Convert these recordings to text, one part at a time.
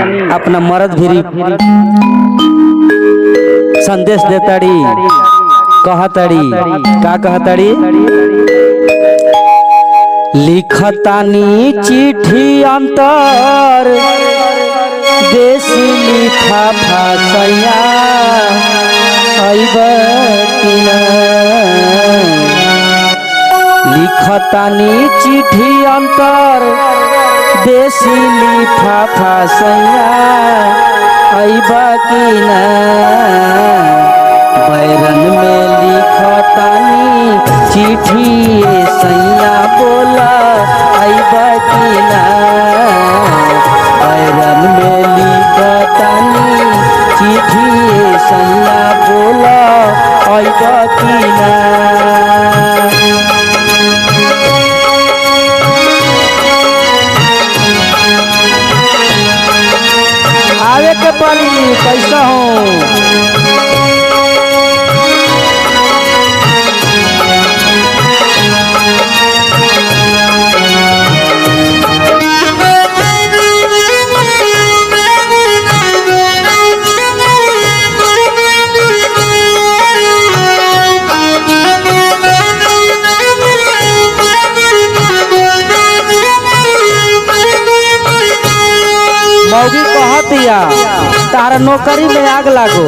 अपना मर्द भी संदेश देताड़ी कहताड़ी का कहताड़ी लिखतानी चिट्ठी अंतर देसी लिफाफा सैया लिखतानी चिट्ठी अंतर देसी लिफाफा सैया अइबा कि ना बैरन में लिखतानी चिट्ठी सैया बोला अइबा कि ना बैरन में लिखतानी चिट्ठी सैया बोला अइबा कि ना आवे के पड़ी कैसा हो मौगी कहतिया तार नौकरी में आग लागो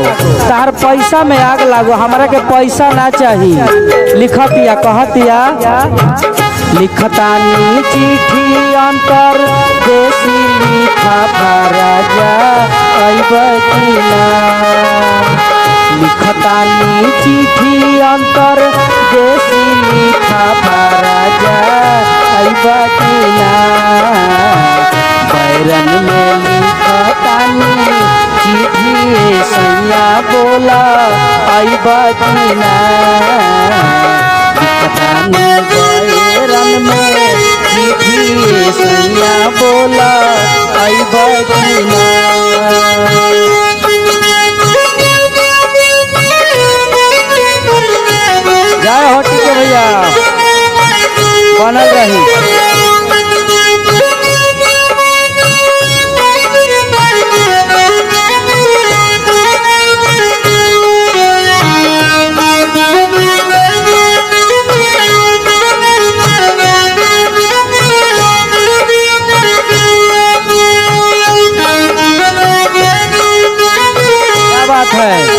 तार पैसा में आग लागो हमरा के पैसा ना चाहिए लिखतिया कहतिया लिखतानी चिट्ठी अंतर देसी लिफाफा राजा अइबा कि ना लिखतानी चिट्ठी अंतर देसी लिफाफा राजा अइबा कि ना बैरन में लिखतानी चिट्ठी सैया बोला अइबा कि ना लिखतानी बैरन में चिट्ठी सैया बोला अइबा कि ना जय हो टीके भैया बनल रही है